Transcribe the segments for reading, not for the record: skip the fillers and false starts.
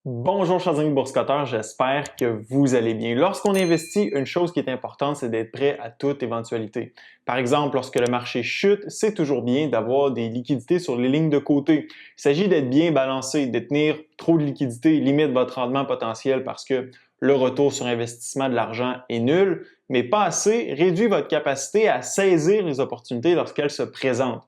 Bonjour chers amis boursicotteurs, j'espère que vous allez bien. Lorsqu'on investit, une chose qui est importante, c'est d'être prêt à toute éventualité. Par exemple, lorsque le marché chute, c'est toujours bien d'avoir des liquidités sur les lignes de côté. Il s'agit d'être bien balancé, détenir trop de liquidités limite votre rendement potentiel parce que le retour sur investissement de l'argent est nul, mais pas assez réduit votre capacité à saisir les opportunités lorsqu'elles se présentent.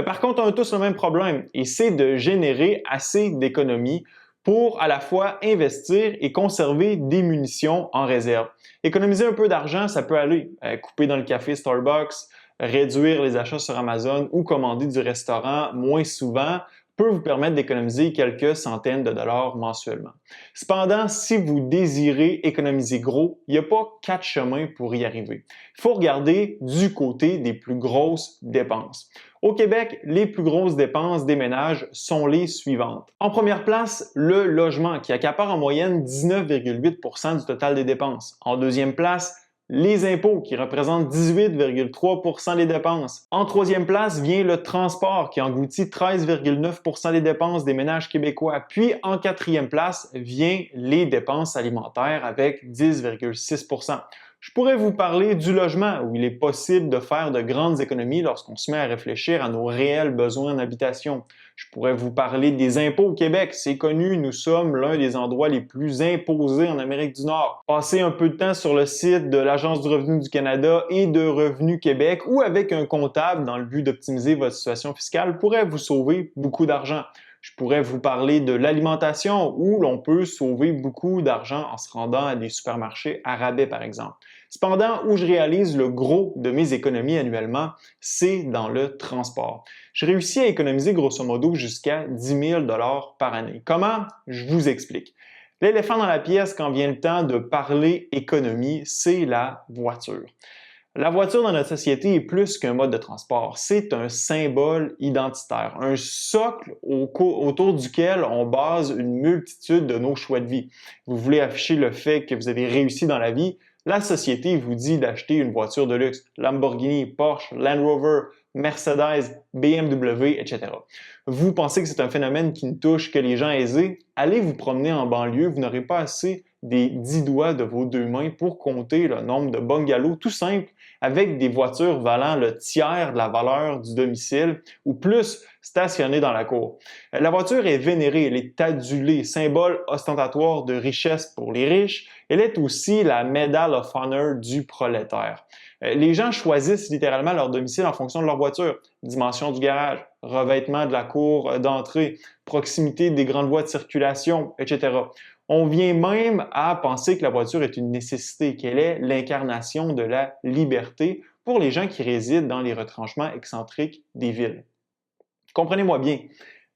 Par contre, on a tous le même problème et c'est de générer assez d'économies pour à la fois investir et conserver des munitions en réserve. Économiser un peu d'argent, ça peut aller. Couper dans le café Starbucks, réduire les achats sur Amazon ou commander du restaurant moins souvent peut vous permettre d'économiser quelques centaines de dollars mensuellement. Cependant, si vous désirez économiser gros, il n'y a pas 4 chemins pour y arriver. Il faut regarder du côté des plus grosses dépenses. Au Québec, les plus grosses dépenses des ménages sont les suivantes. En première place, le logement qui accapare en moyenne 19,8 % du total des dépenses. En deuxième place, les impôts qui représentent 18,3 % des dépenses. En troisième place vient le transport qui engloutit 13,9 % des dépenses des ménages québécois. Puis en quatrième place vient les dépenses alimentaires avec 10,6 %. Je pourrais vous parler du logement, où il est possible de faire de grandes économies lorsqu'on se met à réfléchir à nos réels besoins en habitation. Je pourrais vous parler des impôts au Québec. C'est connu, nous sommes l'un des endroits les plus imposés en Amérique du Nord. Passez un peu de temps sur le site de l'Agence du revenu du Canada et de Revenu Québec ou avec un comptable dans le but d'optimiser votre situation fiscale pourrait vous sauver beaucoup d'argent. Je pourrais vous parler de l'alimentation où l'on peut sauver beaucoup d'argent en se rendant à des supermarchés à rabais, par exemple. Cependant, où je réalise le gros de mes économies annuellement, c'est dans le transport. Je réussis à économiser grosso modo jusqu'à 10 000 $ par année. Comment? Je vous explique. L'éléphant dans la pièce quand vient le temps de parler économie, c'est la voiture. La voiture dans notre société est plus qu'un mode de transport. C'est un symbole identitaire, un socle autour duquel on base une multitude de nos choix de vie. Vous voulez afficher le fait que vous avez réussi dans la vie, la société vous dit d'acheter une voiture de luxe, Lamborghini, Porsche, Land Rover, Mercedes, BMW, etc. Vous pensez que c'est un phénomène qui ne touche que les gens aisés? Allez vous promener en banlieue, vous n'aurez pas assez des 10 doigts de vos deux mains pour compter le nombre de bungalows tout simples avec des voitures valant le tiers de la valeur du domicile ou plus stationnées dans la cour. La voiture est vénérée, elle est adulée, symbole ostentatoire de richesse pour les riches. Elle est aussi la Medal of Honor du prolétaire. Les gens choisissent littéralement leur domicile en fonction de leur voiture. Dimension du garage, revêtement de la cour d'entrée, proximité des grandes voies de circulation, etc. On vient même à penser que la voiture est une nécessité, qu'elle est l'incarnation de la liberté pour les gens qui résident dans les retranchements excentriques des villes. Comprenez-moi bien,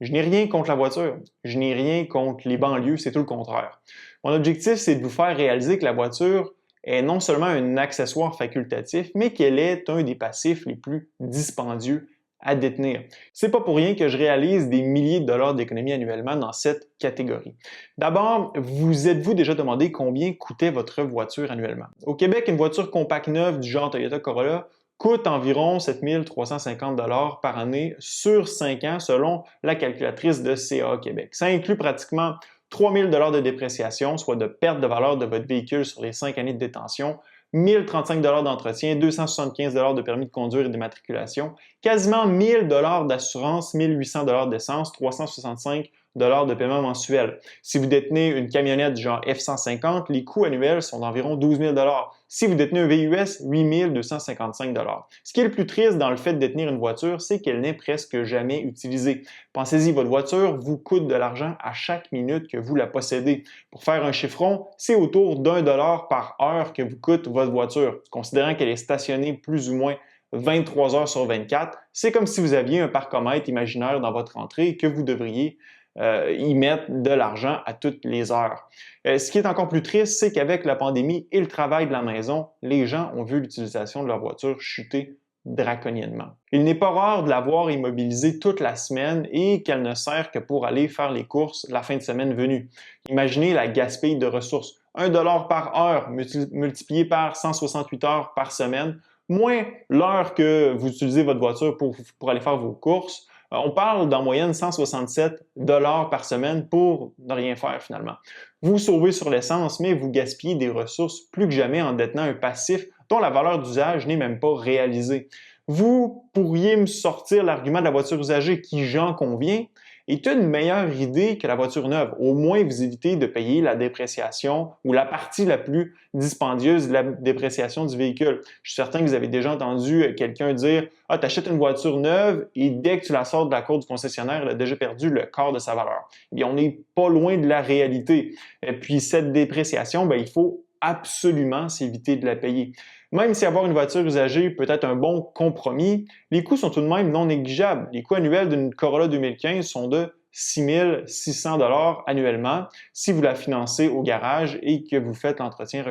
je n'ai rien contre la voiture, je n'ai rien contre les banlieues, c'est tout le contraire. Mon objectif, c'est de vous faire réaliser que la voiture est non seulement un accessoire facultatif, mais qu'elle est un des passifs les plus dispendieux à détenir. C'est pas pour rien que je réalise des milliers de dollars d'économies annuellement dans cette catégorie. D'abord, vous êtes-vous déjà demandé combien coûtait votre voiture annuellement? Au Québec, une voiture compacte neuve du genre Toyota Corolla coûte environ 7 350 $ par année sur 5 ans selon la calculatrice de CA Québec. Ça inclut pratiquement 3 000 $ de dépréciation, soit de perte de valeur de votre véhicule sur les 5 années de détention, 1 035 $ d'entretien, 275 $ de permis de conduire et d'immatriculation, quasiment 1 000 $ d'assurance, 1 800 $ d'essence, 365 $ de paiement mensuel. Si vous détenez une camionnette du genre F-150, les coûts annuels sont d'environ 12 000 $. Si vous détenez un VUS, 8 255 $. Ce qui est le plus triste dans le fait de détenir une voiture, c'est qu'elle n'est presque jamais utilisée. Pensez-y, votre voiture vous coûte de l'argent à chaque minute que vous la possédez. Pour faire un chiffron, c'est autour d'1 $ par heure que vous coûte votre voiture. Considérant qu'elle est stationnée plus ou moins 23 heures sur 24, c'est comme si vous aviez un parcomètre imaginaire dans votre entrée et que vous devriez y mettre de l'argent à toutes les heures. Ce qui est encore plus triste, c'est qu'avec la pandémie et le travail de la maison, les gens ont vu l'utilisation de leur voiture chuter draconiennement. Il n'est pas rare de la voir immobilisée toute la semaine et qu'elle ne sert que pour aller faire les courses la fin de semaine venue. Imaginez la gaspille de ressources. 1 $ par heure multiplié par 168 heures par semaine, moins l'heure que vous utilisez votre voiture pour aller faire vos courses, On parle d'en moyenne 167 par semaine pour ne rien faire finalement. Vous sauvez sur l'essence, mais vous gaspillez des ressources plus que jamais en détenant un passif dont la valeur d'usage n'est même pas réalisée. Vous pourriez me sortir l'argument de la voiture usagée qui, j'en conviens, est une meilleure idée que la voiture neuve. Au moins, vous évitez de payer la dépréciation ou la partie la plus dispendieuse de la dépréciation du véhicule. Je suis certain que vous avez déjà entendu quelqu'un dire « Ah, tu achètes une voiture neuve et dès que tu la sors de la cour du concessionnaire, elle a déjà perdu le quart de sa valeur. » Eh bien, on n'est pas loin de la réalité. Et puis, cette dépréciation, il faut absolument s'éviter de la payer. Même si avoir une voiture usagée peut être un bon compromis, les coûts sont tout de même non négligeables. Les coûts annuels d'une Corolla 2015 sont de 6 600 $ annuellement si vous la financez au garage et que vous faites l'entretien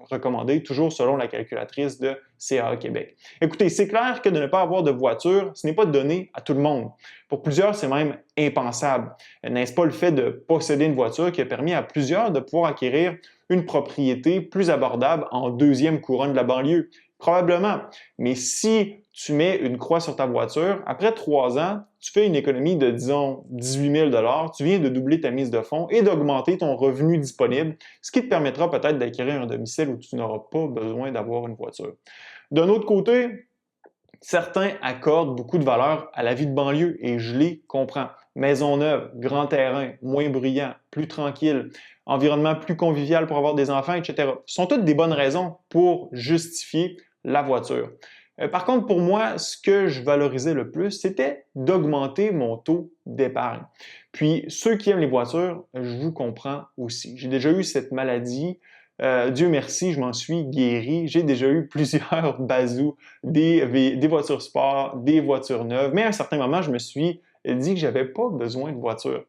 recommandé, toujours selon la calculatrice de CAA Québec. Écoutez, c'est clair que de ne pas avoir de voiture, ce n'est pas donné à tout le monde. Pour plusieurs, c'est même impensable. N'est-ce pas le fait de posséder une voiture qui a permis à plusieurs de pouvoir acquérir une propriété plus abordable en deuxième couronne de la banlieue? Probablement. Mais si tu mets une croix sur ta voiture, après 3 ans, tu fais une économie de, disons, 18 000 $, tu viens de doubler ta mise de fonds et d'augmenter ton revenu disponible, ce qui te permettra peut-être d'acquérir un domicile où tu n'auras pas besoin d'avoir une voiture. D'un autre côté, certains accordent beaucoup de valeur à la vie de banlieue et je les comprends. Maison neuve, grand terrain, moins bruyant, plus tranquille, environnement plus convivial pour avoir des enfants, etc. Ce sont toutes des bonnes raisons pour justifier la voiture. Par contre, pour moi, ce que je valorisais le plus, c'était d'augmenter mon taux d'épargne. Puis, ceux qui aiment les voitures, je vous comprends aussi. J'ai déjà eu cette maladie. Dieu merci, je m'en suis guéri. J'ai déjà eu plusieurs bazous, des voitures sport, des voitures neuves. Mais à un certain moment, je me suis dit que j'avais pas besoin de voiture.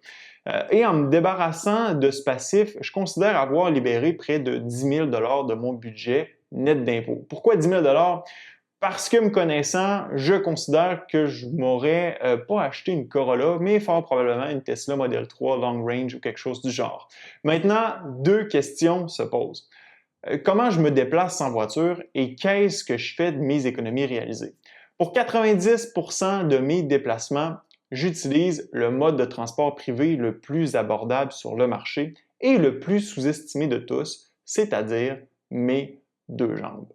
Et en me débarrassant de ce passif, je considère avoir libéré près de 10 000 $ de mon budget net d'impôts. Pourquoi 10 000 $? Parce que me connaissant, je considère que je m'aurais pas acheté une Corolla, mais fort probablement une Tesla Model 3 Long Range ou quelque chose du genre. Maintenant, 2 questions se posent. Comment je me déplace sans voiture et qu'est-ce que je fais de mes économies réalisées? Pour 90% de mes déplacements, j'utilise le mode de transport privé le plus abordable sur le marché et le plus sous-estimé de tous, c'est-à-dire mes 2 jambes.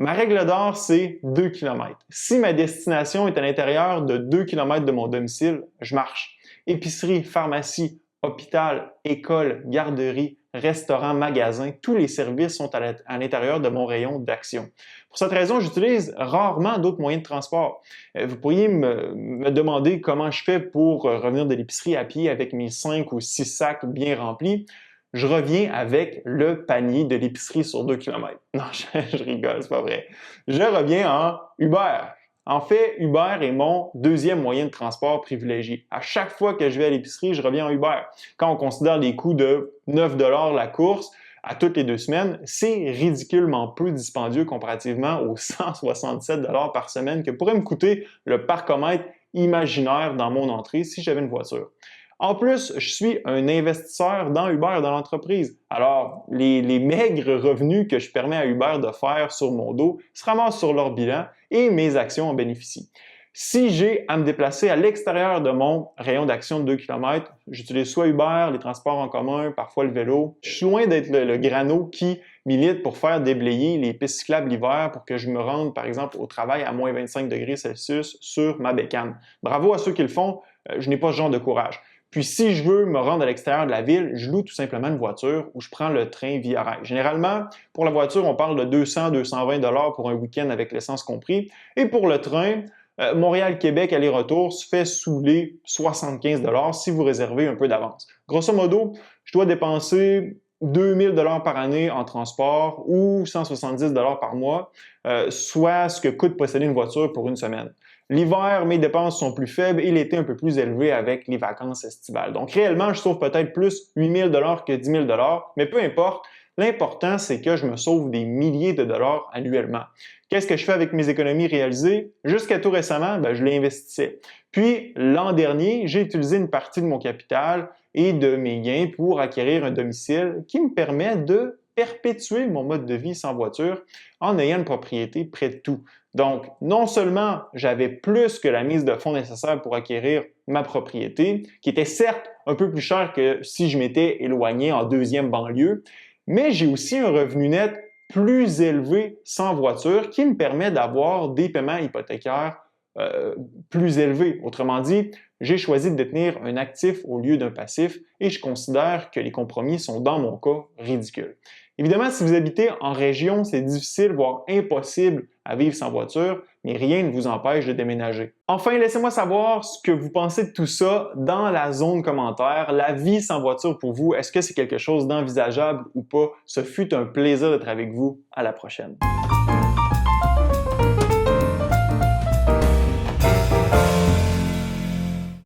Ma règle d'or, c'est 2 km. Si ma destination est à l'intérieur de 2 km de mon domicile, je marche. Épicerie, pharmacie, hôpital, école, garderie, restaurant, magasin, tous les services sont à l'intérieur de mon rayon d'action. Pour cette raison, j'utilise rarement d'autres moyens de transport. Vous pourriez me demander comment je fais pour revenir de l'épicerie à pied avec mes 5 ou 6 sacs bien remplis. Je reviens avec le panier de l'épicerie sur 2 km. Non, je rigole, c'est pas vrai. Je reviens en Uber. En fait, Uber est mon deuxième moyen de transport privilégié. À chaque fois que je vais à l'épicerie, je reviens en Uber. Quand on considère les coûts de 9 $ la course à toutes les 2 semaines, c'est ridiculement peu dispendieux comparativement aux 167 $ par semaine que pourrait me coûter le parcomètre imaginaire dans mon entrée si j'avais une voiture. En plus, je suis un investisseur dans Uber, dans l'entreprise. Alors, les maigres revenus que je permets à Uber de faire sur mon dos se ramassent sur leur bilan et mes actions en bénéficient. Si j'ai à me déplacer à l'extérieur de mon rayon d'action de 2 km, j'utilise soit Uber, les transports en commun, parfois le vélo. Je suis loin d'être le grano qui milite pour faire déblayer les pistes cyclables l'hiver pour que je me rende, par exemple, au travail à moins 25 degrés Celsius sur ma bécane. Bravo à ceux qui le font, je n'ai pas ce genre de courage. Puis si je veux me rendre à l'extérieur de la ville, je loue tout simplement une voiture ou je prends le train Via Rail. Généralement, pour la voiture, on parle de 200-220 $ pour un week-end avec l'essence compris. Et pour le train, Montréal-Québec aller-retour se fait sous les 75 $ si vous réservez un peu d'avance. Grosso modo, je dois dépenser 2 000 $ par année en transport ou 170 $ par mois, soit ce que coûte posséder une voiture pour une semaine. L'hiver, mes dépenses sont plus faibles et l'été un peu plus élevé avec les vacances estivales. Donc réellement, je sauve peut-être plus 8 000 $ que 10 000 $, mais peu importe. L'important, c'est que je me sauve des milliers de dollars annuellement. Qu'est-ce que je fais avec mes économies réalisées? Jusqu'à tout récemment, je les investissais. Puis, l'an dernier, j'ai utilisé une partie de mon capital et de mes gains pour acquérir un domicile qui me permet de perpétuer mon mode de vie sans voiture en ayant une propriété près de tout. Donc, non seulement j'avais plus que la mise de fonds nécessaire pour acquérir ma propriété, qui était certes un peu plus cher que si je m'étais éloigné en deuxième banlieue, mais j'ai aussi un revenu net plus élevé sans voiture qui me permet d'avoir des paiements hypothécaires plus élevés. Autrement dit, j'ai choisi de détenir un actif au lieu d'un passif et je considère que les compromis sont, dans mon cas, ridicules. Évidemment, si vous habitez en région, c'est difficile, voire impossible à vivre sans voiture, mais rien ne vous empêche de déménager. Enfin, laissez-moi savoir ce que vous pensez de tout ça dans la zone commentaire. La vie sans voiture pour vous, est-ce que c'est quelque chose d'envisageable ou pas? Ce fut un plaisir d'être avec vous. À la prochaine.